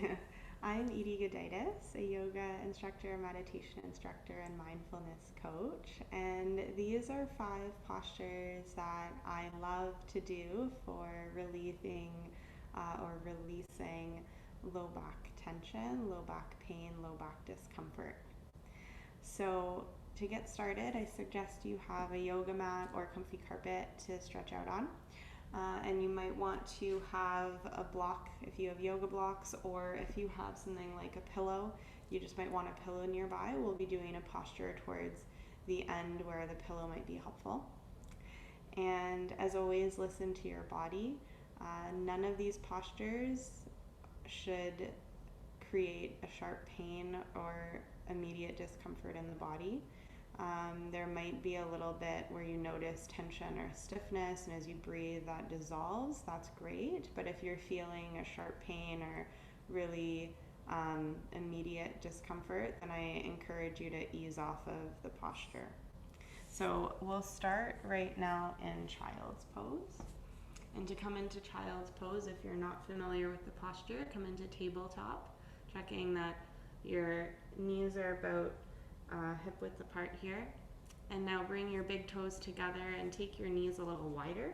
Hi, I'm Edie Goditis, a yoga instructor, meditation instructor, and mindfulness coach. And these are 5 postures that I love to do for relieving or releasing low back tension, low back pain, low back discomfort. So, to get started, I suggest you have a yoga mat or comfy carpet to stretch out on. And you might want to have a block if you have yoga blocks, or if you have something like a pillow, you just might want a pillow nearby. We'll be doing a posture towards the end where the pillow might be helpful. And as always, listen to your body. None of these postures should create a sharp pain or immediate discomfort in the body. There might be a little bit where you notice tension or stiffness, and as you breathe, that dissolves. That's great. But if you're feeling a sharp pain or really immediate discomfort, then I encourage you to ease off of the posture. So we'll start right now in child's pose. And to come into child's pose, if you're not familiar with the posture, come into tabletop, checking that your knees are about hip width apart here. And now bring your big toes together and take your knees a little wider.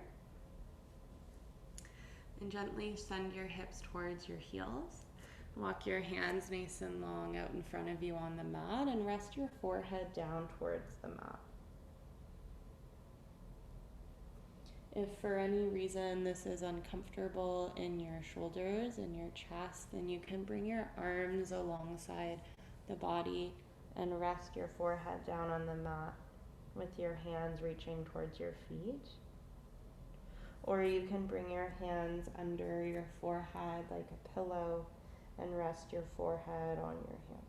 And gently send your hips towards your heels. Walk your hands nice and long out in front of you on the mat and rest your forehead down towards the mat. If for any reason this is uncomfortable in your shoulders and your chest, then you can bring your arms alongside the body and rest your forehead down on the mat with your hands reaching towards your feet. Or you can bring your hands under your forehead like a pillow and rest your forehead on your hands.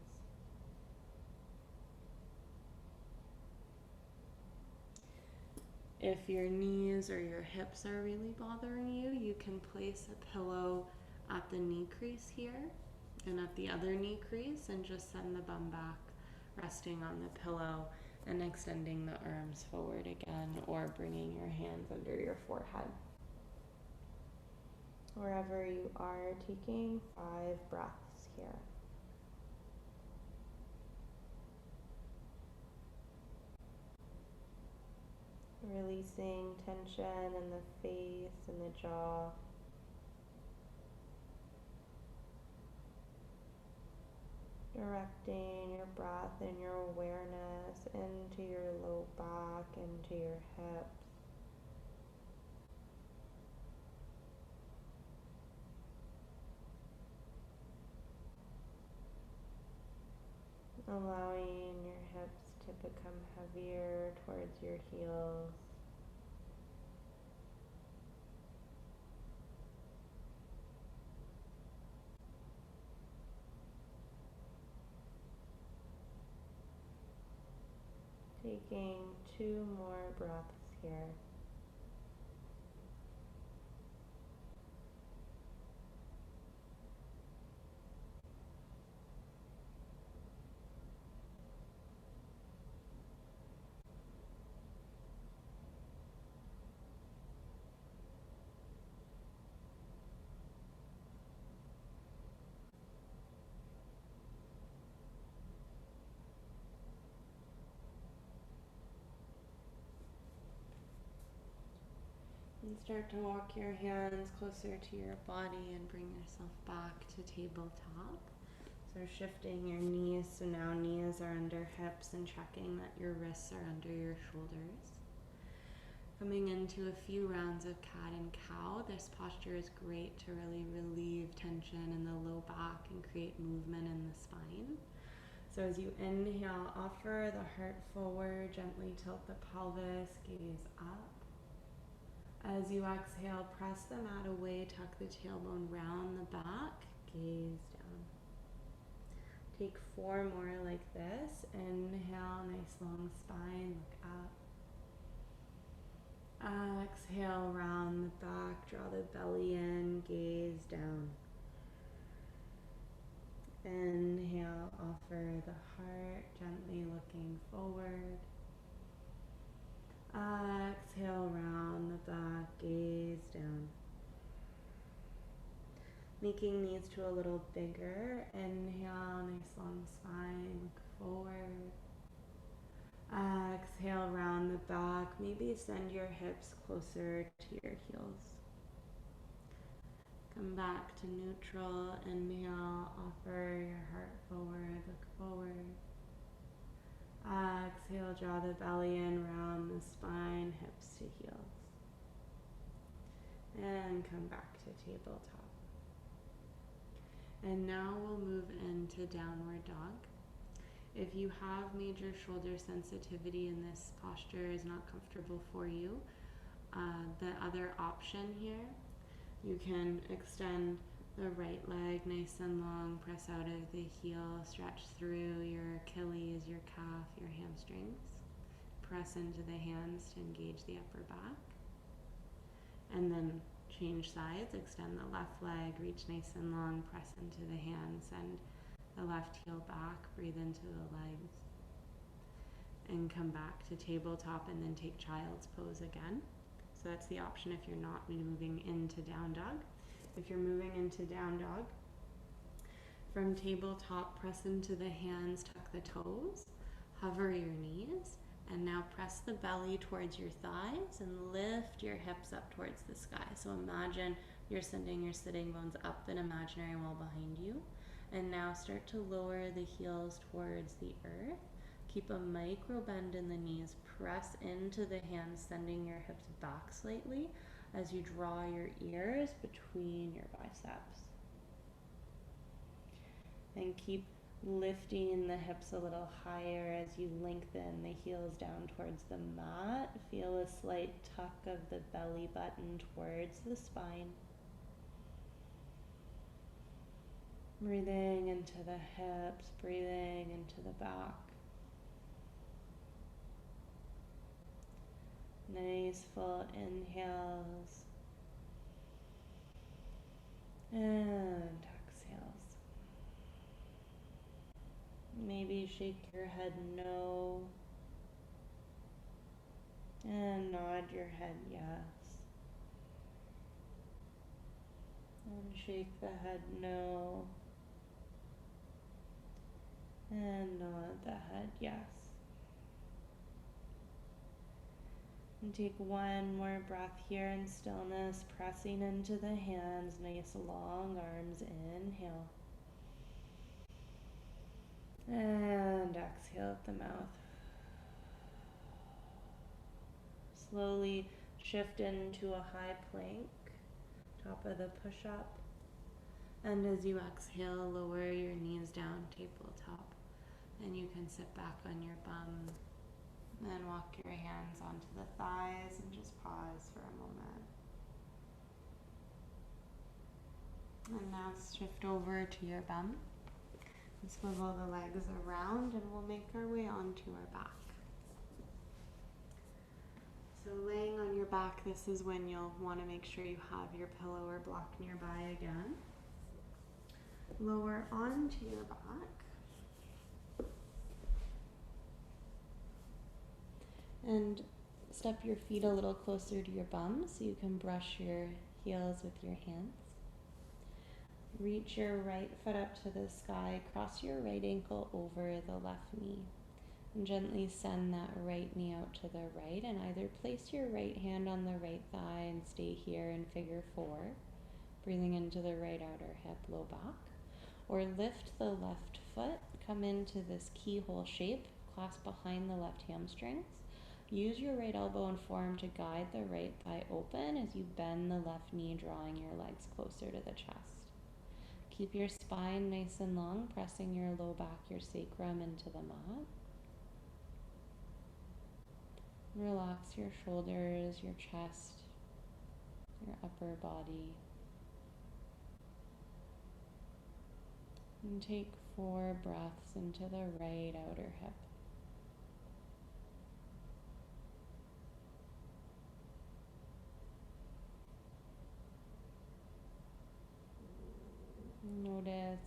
If your knees or your hips are really bothering you, you can place a pillow at the knee crease here and at the other knee crease, and just send the bum back, resting on the pillow and extending the arms forward again, or bringing your hands under your forehead. Wherever you are, taking 5 breaths here. Releasing tension in the face and the jaw. Directing your breath and your awareness into your low back, into your hips. Allowing your hips to become heavier towards your heels. Taking 2 more breaths here. And start to walk your hands closer to your body and bring yourself back to tabletop. So shifting your knees, so now knees are under hips, and checking that your wrists are under your shoulders. Coming into a few rounds of cat and cow. This posture is great to really relieve tension in the low back and create movement in the spine. So as you inhale, offer the heart forward, gently tilt the pelvis, gaze up. As you exhale, press the mat away, tuck the tailbone round the back, gaze down. Take 4 more like this. Inhale, nice long spine, look up. Exhale, round the back, draw the belly in, gaze down. Inhale, offer the heart, gently looking forward. Exhale, round the back, gaze down. making these two a little bigger. Inhale, nice long spine, look forward. Exhale, round the back. Maybe send your hips closer to your heels. Come back to neutral. Inhale, offer your heart forward, look forward. Exhale, draw the belly in, round the spine, hips to heels. And come back to tabletop. And now we'll move into downward dog. If you have major shoulder sensitivity and this posture is not comfortable for you, the other option here, you can extend the right leg nice and long, press out of the heel, stretch through your Achilles, your calf, your hamstrings. Press into the hands to engage the upper back. And then change sides, extend the left leg, reach nice and long, press into the hands, send the left heel back, breathe into the legs, and come back to tabletop and then take child's pose again. So that's the option if you're not moving into down dog. If you're moving into down dog, from tabletop, press into the hands, tuck the toes, hover your knees, and now press the belly towards your thighs and lift your hips up towards the sky. So imagine you're sending your sitting bones up an imaginary wall behind you. And now start to lower the heels towards the earth. Keep a micro bend in the knees. Press into the hands, sending your hips back slightly as you draw your ears between your biceps. Then keep lifting the hips a little higher as you lengthen the heels down towards the mat. Feel a slight tuck of the belly button towards the spine. Breathing into the hips, breathing into the back. Nice full inhales and exhales. Maybe shake your head no and nod your head yes. And shake the head no and nod the head yes. And take one more breath here in stillness, pressing into the hands, nice long arms, inhale. And exhale at the mouth. Slowly shift into a high plank, top of the push-up. And as you exhale, lower your knees down, tabletop. And you can sit back on your bum. Then walk your hands onto the thighs and just pause for a moment. And now shift over to your bum. And swivel the legs around and we'll make our way onto our back. So laying on your back, this is when you'll want to make sure you have your pillow or block nearby again. Lower onto your back. And step your feet a little closer to your bum so you can brush your heels with your hands. Reach your right foot up to the sky, cross your right ankle over the left knee, and gently send that right knee out to the right, and either place your right hand on the right thigh and stay here in figure 4, breathing into the right outer hip, low back, or lift the left foot, come into this keyhole shape, clasp behind the left hamstrings. Use your right elbow and forearm to guide the right thigh open as you bend the left knee, drawing your legs closer to the chest. Keep your spine nice and long, pressing your low back, your sacrum into the mat. Relax your shoulders, your chest, your upper body. And take 4 breaths into the right outer hip. Notice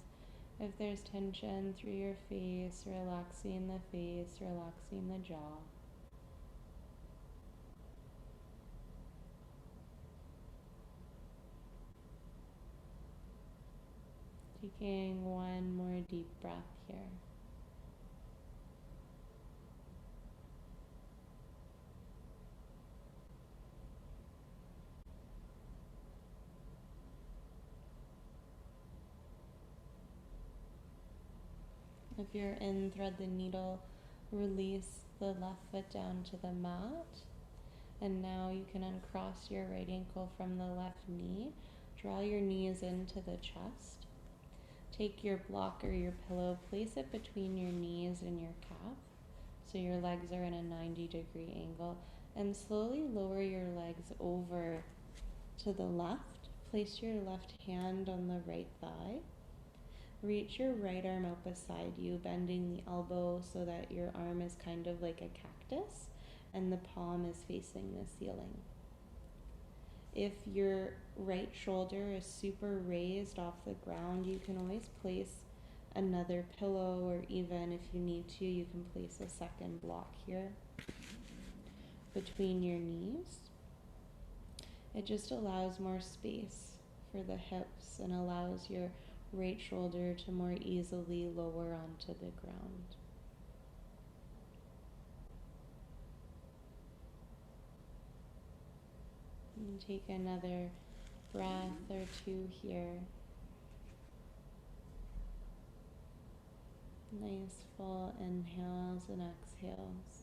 if there's tension through your face, relaxing the face, relaxing the jaw. Taking one more deep breath here. If you're in, thread the needle, release the left foot down to the mat. And now you can uncross your right ankle from the left knee. Draw your knees into the chest. Take your block or your pillow, place it between your knees and your calf, so your legs are in a 90-degree angle, and slowly lower your legs over to the left. Place your left hand on the right thigh. Reach your right arm out beside you, bending the elbow so that your arm is kind of like a cactus and the palm is facing the ceiling. If your right shoulder is super raised off the ground, you can always place another pillow, or even if you need to, you can place a second block here between your knees. It just allows more space for the hips and allows your right shoulder to more easily lower onto the ground. And take another breath or two here. Nice full inhales and exhales.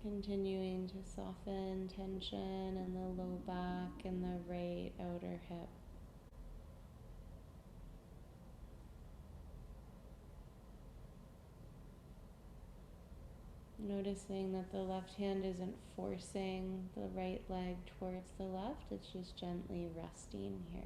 Continuing to soften tension in the low back and the right outer hip. Noticing that the left hand isn't forcing the right leg towards the left, it's just gently resting here.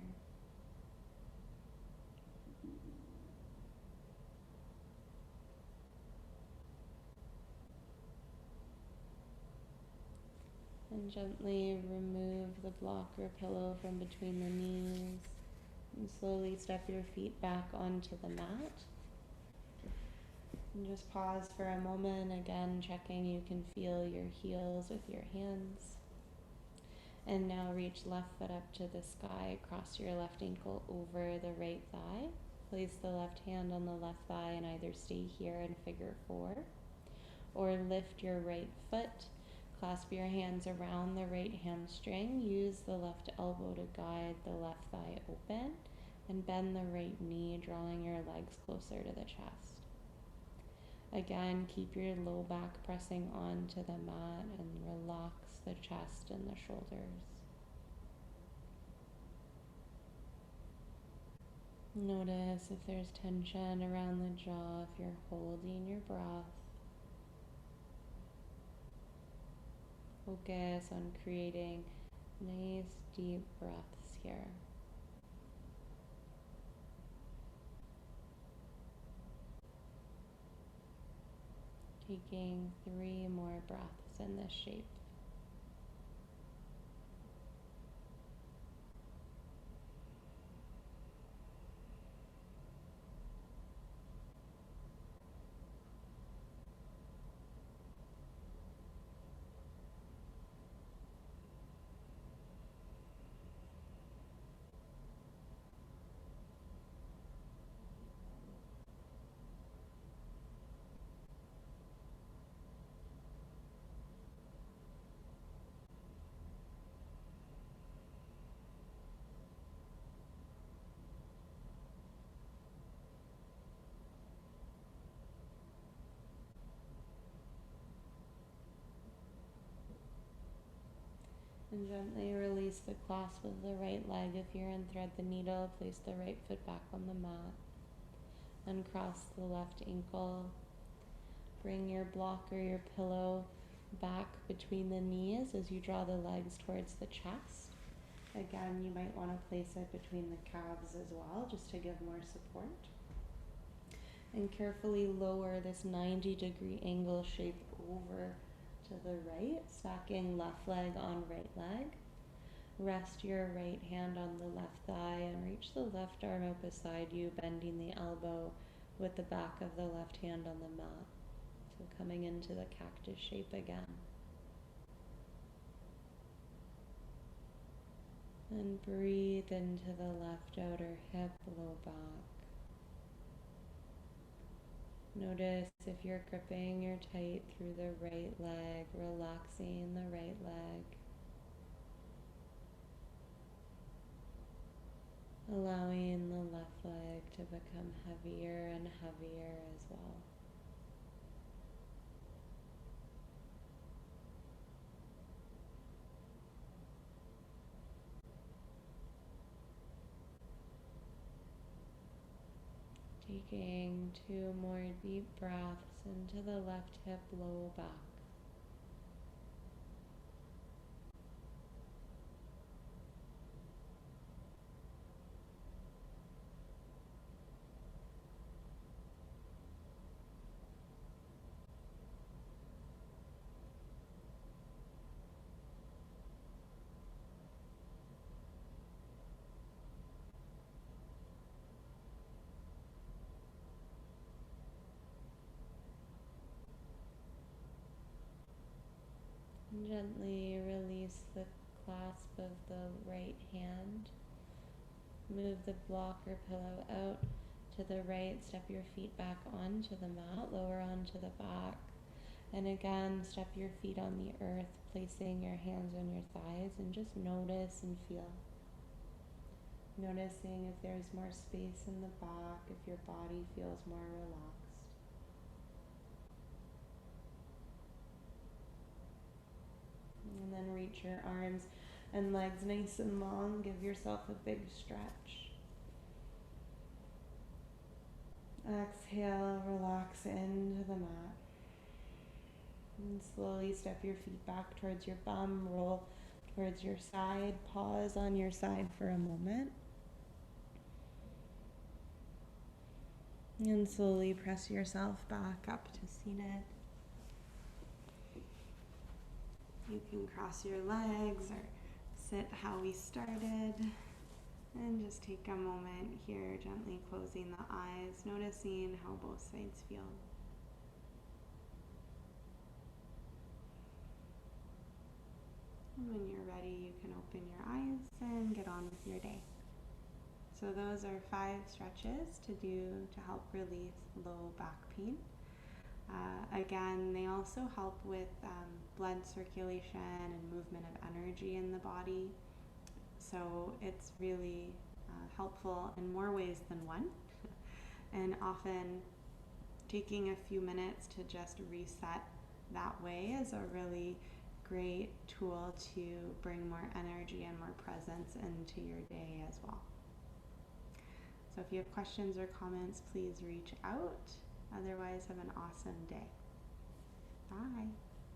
And gently remove the block or pillow from between the knees and slowly step your feet back onto the mat. And just pause for a moment, again checking you can feel your heels with your hands. And now reach left foot up to the sky, cross your left ankle over the right thigh. Place the left hand on the left thigh and either stay here in figure 4 or lift your right foot. Clasp your hands around the right hamstring. Use the left elbow to guide the left thigh open and bend the right knee, drawing your legs closer to the chest. Again, keep your low back pressing onto the mat and relax the chest and the shoulders. Notice if there's tension around the jaw, if you're holding your breath. Focus on creating nice deep breaths here. Taking 3 more breaths in this shape. And gently release the clasp of the right leg. If you're in, thread the needle. Place the right foot back on the mat. Uncross the left ankle. Bring your block or your pillow back between the knees as you draw the legs towards the chest. Again, you might want to place it between the calves as well, just to give more support. And carefully lower this 90-degree angle shape over to the right, stacking left leg on right leg. Rest your right hand on the left thigh and reach the left arm out beside you, bending the elbow with the back of the left hand on the mat. So coming into the cactus shape again. And breathe into the left outer hip, low back. Notice if you're gripping or tight through the right leg, relaxing the right leg. Allowing the left leg to become heavier and heavier as well. Taking 2 more deep breaths into the left hip, low back. And gently release the clasp of the right hand. Move the block or pillow out to the right. Step your feet back onto the mat, lower onto the back. And again, step your feet on the earth, placing your hands on your thighs, and just notice and feel. Noticing if there's more space in the back, if your body feels more relaxed. And then reach your arms and legs nice and long. Give yourself a big stretch. Exhale, relax into the mat. And slowly step your feet back towards your bum, roll towards your side, pause on your side for a moment. And slowly press yourself back up to seated. You can cross your legs or sit how we started. And just take a moment here, gently closing the eyes, noticing how both sides feel. And when you're ready, you can open your eyes and get on with your day. So those are 5 stretches to do to help relieve low back pain. Again, they also help with blood circulation and movement of energy in the body. So it's really helpful in more ways than one. And often taking a few minutes to just reset that way is a really great tool to bring more energy and more presence into your day as well. So if you have questions or comments, please reach out. Otherwise, have an awesome day. Bye.